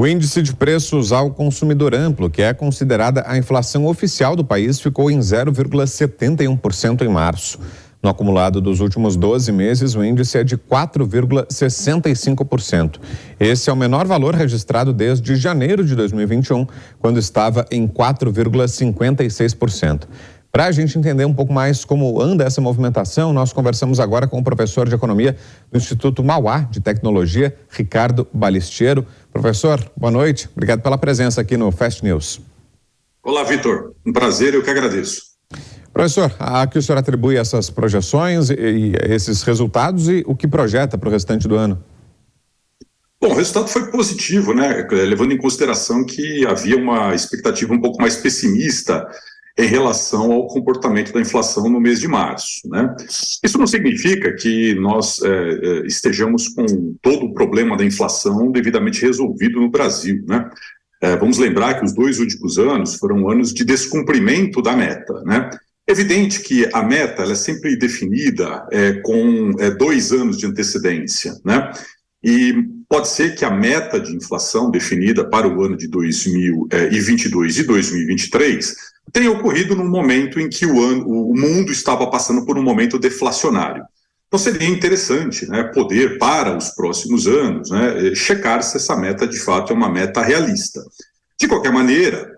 O índice de preços ao consumidor amplo, que é considerada a inflação oficial do país, ficou em 0,71% em março. No acumulado dos últimos 12 meses, o índice é de 4,65%. Esse é o menor valor registrado desde janeiro de 2021, quando estava em 4,56%. Para a gente entender um pouco mais como anda essa movimentação, nós conversamos agora com o professor de Economia do Instituto Mauá de Tecnologia, Ricardo Balistiero. Professor, boa noite. Obrigado pela presença aqui no Fast News. Olá, Vitor. Um prazer, eu que agradeço. Professor, a que o senhor atribui essas projeções e esses resultados e o que projeta para o restante do ano? Bom, o resultado foi positivo, né? Levando em consideração que havia uma expectativa um pouco mais pessimista em relação ao comportamento da inflação no mês de março, né? Isso não significa que nós estejamos com todo o problema da inflação devidamente resolvido no Brasil, né? Vamos lembrar que os 2 últimos anos foram anos de descumprimento da meta, né? Evidente que a meta ela é sempre definida com 2 anos de antecedência, né? E pode ser que a meta de inflação definida para o ano de 2022 e 2023 tenha ocorrido num momento em que o mundo estava passando por um momento deflacionário. Então seria interessante, né, poder, para os próximos anos, né, checar se essa meta de fato é uma meta realista. De qualquer maneira,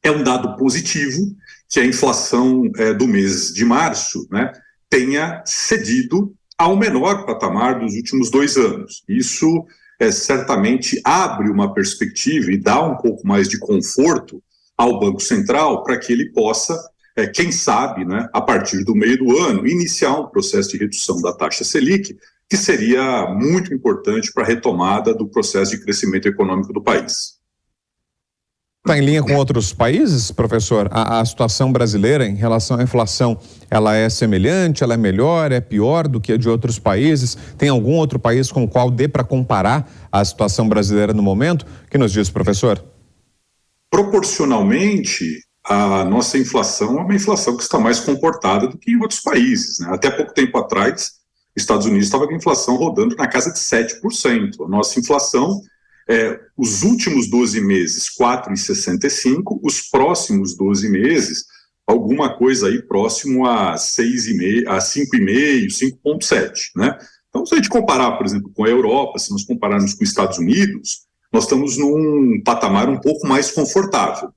é um dado positivo que a inflação do mês de março, né, tenha cedido ao menor patamar dos últimos 2 anos. Isso certamente abre uma perspectiva e dá um pouco mais de conforto ao Banco Central para que ele possa, quem sabe, né, a partir do meio do ano, iniciar um processo de redução da taxa Selic, que seria muito importante para a retomada do processo de crescimento econômico do país. Está em linha com outros países, professor? A situação brasileira em relação à inflação, ela é semelhante, ela é melhor, é pior do que a de outros países? Tem algum outro país com o qual dê para comparar a situação brasileira no momento? O que nos diz, professor? Proporcionalmente, a nossa inflação é uma inflação que está mais comportada do que em outros países, né? Até pouco tempo atrás, Estados Unidos estava com a inflação rodando na casa de 7%. A nossa inflação, os últimos 12 meses, 4,65%, os próximos 12 meses, alguma coisa aí próximo a 6,5%, a 5,5%, 5,7%, né? Então, se a gente comparar, por exemplo, com a Europa, se nós compararmos com os Estados Unidos, nós estamos num patamar um pouco mais confortável.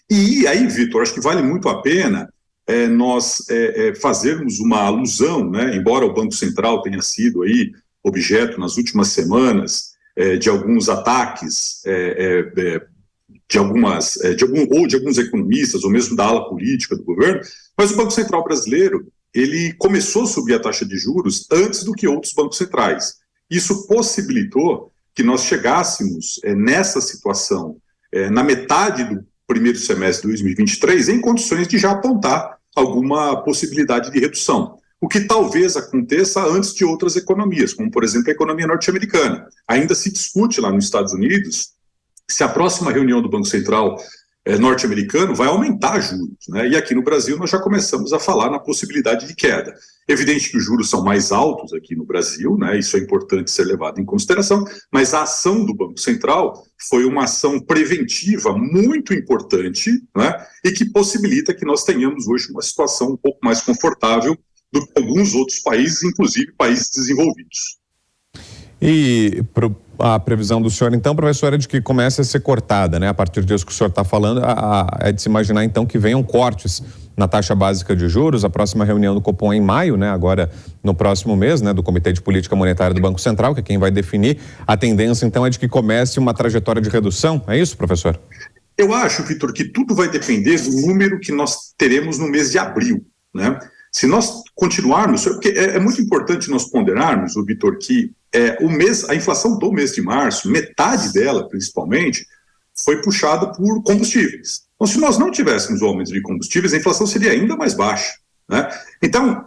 E aí, Vitor, acho que vale muito a pena nós fazermos uma alusão, né, embora o Banco Central tenha sido aí objeto nas últimas semanas de alguns ataques de alguns economistas, ou mesmo da ala política do governo, mas o Banco Central brasileiro, ele começou a subir a taxa de juros antes do que outros bancos centrais. Isso possibilitou que nós chegássemos nessa situação na metade do primeiro semestre de 2023 em condições de já apontar alguma possibilidade de redução. O que talvez aconteça antes de outras economias, como, por exemplo, a economia norte-americana. Ainda se discute lá nos Estados Unidos se a próxima reunião do Banco Central norte-americano vai aumentar juros, né? E aqui no Brasil nós já começamos a falar na possibilidade de queda. Evidente que os juros são mais altos aqui no Brasil, né? Isso é importante ser levado em consideração, mas a ação do Banco Central foi uma ação preventiva muito importante, né? E que possibilita que nós tenhamos hoje uma situação um pouco mais confortável do que alguns outros países, inclusive países desenvolvidos. E a previsão do senhor, então, professor, é de que comece a ser cortada, né? A partir disso que o senhor está falando, é de se imaginar, então, que venham cortes na taxa básica de juros. A próxima reunião do Copom é em maio, né? Agora, no próximo mês, né? Do Comitê de Política Monetária do Banco Central, que é quem vai definir. A tendência, então, é de que comece uma trajetória de redução. É isso, professor? Eu acho, Vitor, que tudo vai depender do número que nós teremos no mês de abril, né? Se nós continuarmos, porque é muito importante nós ponderarmos, Vitor, que a inflação do mês de março, metade dela, principalmente, foi puxada por combustíveis. Então, se nós não tivéssemos o aumento de combustíveis, a inflação seria ainda mais baixa, né? Então,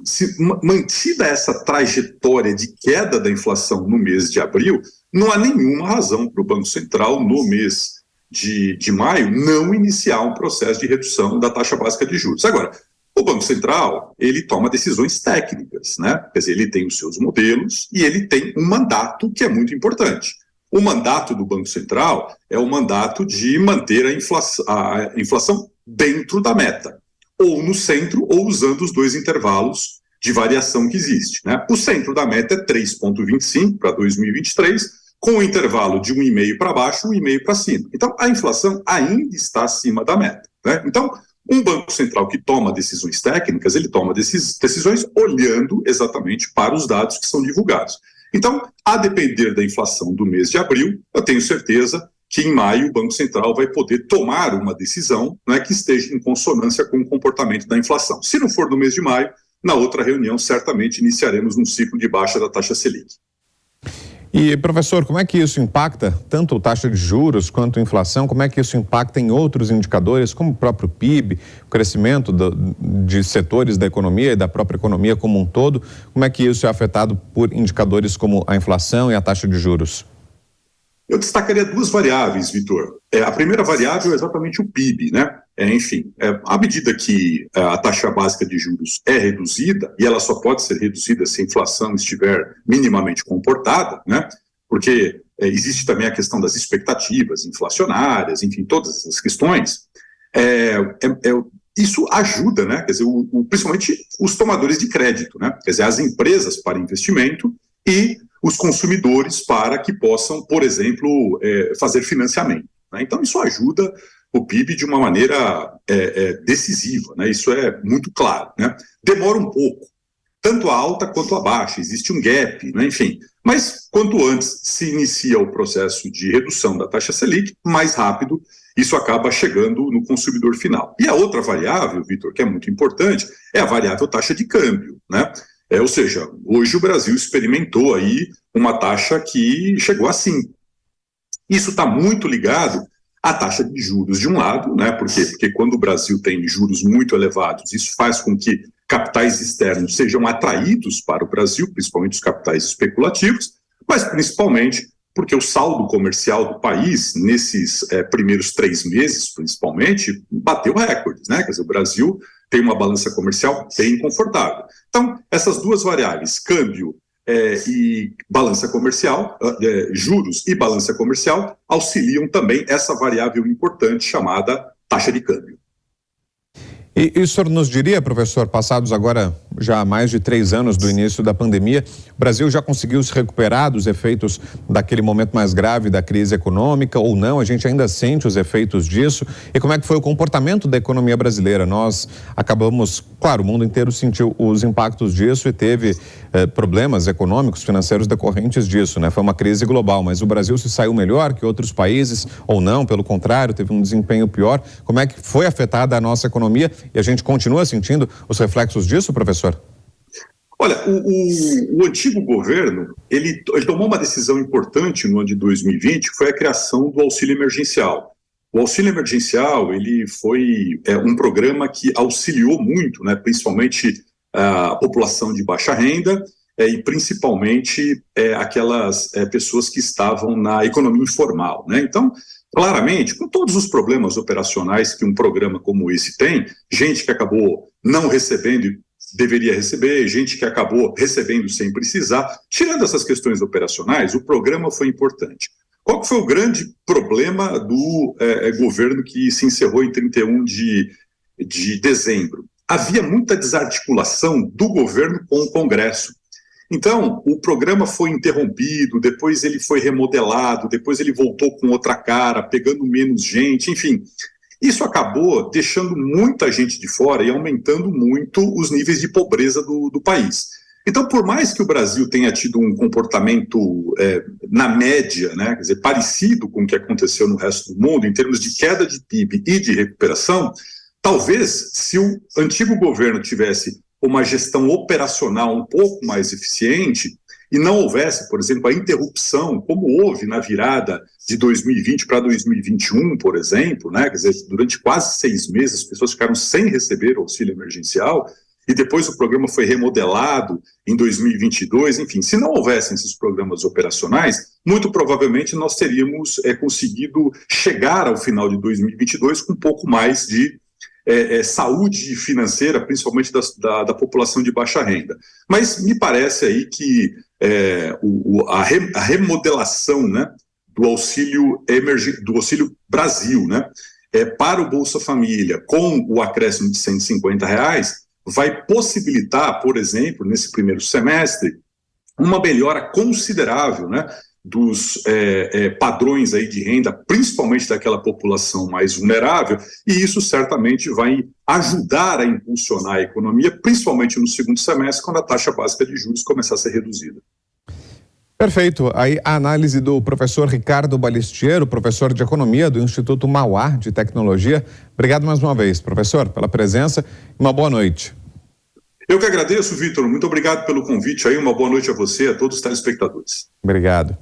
se mantida essa trajetória de queda da inflação no mês de abril, não há nenhuma razão para o Banco Central, no mês de maio, não iniciar um processo de redução da taxa básica de juros. Agora, o Banco Central, ele toma decisões técnicas, né? Quer dizer, ele tem os seus modelos e ele tem um mandato que é muito importante. O mandato do Banco Central é o mandato de manter a inflação dentro da meta, ou no centro, ou usando os dois intervalos de variação que existe, né? O centro da meta é 3,25 para 2023, com o intervalo de 1,5 para baixo, 1,5 para cima. Então, a inflação ainda está acima da meta, né? Então, um Banco Central que toma decisões técnicas, ele toma decisões olhando exatamente para os dados que são divulgados. Então, a depender da inflação do mês de abril, eu tenho certeza que em maio o Banco Central vai poder tomar uma decisão, né, que esteja em consonância com o comportamento da inflação. Se não for no mês de maio, na outra reunião certamente iniciaremos um ciclo de baixa da taxa Selic. E, professor, como é que isso impacta tanto a taxa de juros quanto a inflação? Como é que isso impacta em outros indicadores, como o próprio PIB, o crescimento de setores da economia e da própria economia como um todo? Como é que isso é afetado por indicadores como a inflação e a taxa de juros? Eu destacaria duas variáveis, Vitor. A primeira variável é exatamente o PIB, né? À medida que a taxa básica de juros é reduzida, e ela só pode ser reduzida se a inflação estiver minimamente comportada, né? Porque existe também a questão das expectativas inflacionárias, enfim, todas essas questões. Isso ajuda, né? Quer dizer, principalmente os tomadores de crédito, né? Quer dizer, as empresas para investimento e os consumidores para que possam, por exemplo, fazer financiamento, né? Então, isso ajuda o PIB de uma maneira decisiva, né? Isso é muito claro, né? Demora um pouco, tanto a alta quanto a baixa, existe um gap, né? Enfim, mas quanto antes se inicia o processo de redução da taxa Selic, mais rápido isso acaba chegando no consumidor final. E a outra variável, Vitor, que é muito importante, é a variável taxa de câmbio, né? Ou seja, hoje o Brasil experimentou aí uma taxa que chegou a 5. Isso está muito ligado à taxa de juros de um lado, né? Por quê? Porque quando o Brasil tem juros muito elevados, isso faz com que capitais externos sejam atraídos para o Brasil, principalmente os capitais especulativos, mas principalmente porque o saldo comercial do país, nesses primeiros 3 meses, principalmente, bateu recordes, né? Quer dizer, o Brasil tem uma balança comercial bem confortável. Então, essas duas variáveis, câmbio e balança comercial, juros e balança comercial, auxiliam também essa variável importante chamada taxa de câmbio. E o senhor nos diria, professor, passados agora já mais de 3 anos do início da pandemia, o Brasil já conseguiu se recuperar dos efeitos daquele momento mais grave da crise econômica ou não? A gente ainda sente os efeitos disso? E como é que foi o comportamento da economia brasileira? Nós acabamos, claro, o mundo inteiro sentiu os impactos disso e teve problemas econômicos, financeiros decorrentes disso, né? Foi uma crise global, mas o Brasil se saiu melhor que outros países ou não? Pelo contrário, teve um desempenho pior. Como é que foi afetada a nossa economia? E a gente continua sentindo os reflexos disso, professor? Olha, o antigo governo, ele tomou uma decisão importante no ano de 2020, que foi a criação do auxílio emergencial. O auxílio emergencial, ele foi um programa que auxiliou muito, né, principalmente a população de baixa renda e principalmente aquelas pessoas que estavam na economia informal, né? Então, claramente, com todos os problemas operacionais que um programa como esse tem, gente que acabou não recebendo e deveria receber, gente que acabou recebendo sem precisar, tirando essas questões operacionais, o programa foi importante. Qual que foi o grande problema do governo que se encerrou em 31 de dezembro? Havia muita desarticulação do governo com o Congresso. Então, o programa foi interrompido, depois ele foi remodelado, depois ele voltou com outra cara, pegando menos gente, enfim. Isso acabou deixando muita gente de fora e aumentando muito os níveis de pobreza do país. Então, por mais que o Brasil tenha tido um comportamento na média, né, quer dizer, parecido com o que aconteceu no resto do mundo, em termos de queda de PIB e de recuperação, talvez, se o antigo governo tivesse uma gestão operacional um pouco mais eficiente e não houvesse, por exemplo, a interrupção, como houve na virada de 2020 para 2021, por exemplo, né? Quer dizer, durante quase 6 meses as pessoas ficaram sem receber o auxílio emergencial e depois o programa foi remodelado em 2022, enfim, se não houvessem esses programas operacionais, muito provavelmente nós teríamos conseguido chegar ao final de 2022 com um pouco mais de saúde financeira, principalmente da população de baixa renda. Mas me parece aí que a remodelação, né, do Auxílio Brasil, né? Para o Bolsa Família, com o acréscimo de R$ 150, vai possibilitar, por exemplo, nesse primeiro semestre, uma melhora considerável, né, dos padrões aí de renda, principalmente daquela população mais vulnerável, e isso certamente vai ajudar a impulsionar a economia, principalmente no segundo semestre, quando a taxa básica de juros começar a ser reduzida. Perfeito. Aí a análise do professor Ricardo Balistiero, professor de Economia do Instituto Mauá de Tecnologia. Obrigado mais uma vez, professor, pela presença e uma boa noite. Eu que agradeço, Vitor. Muito obrigado pelo convite aí. Uma boa noite a você e a todos os telespectadores. Obrigado.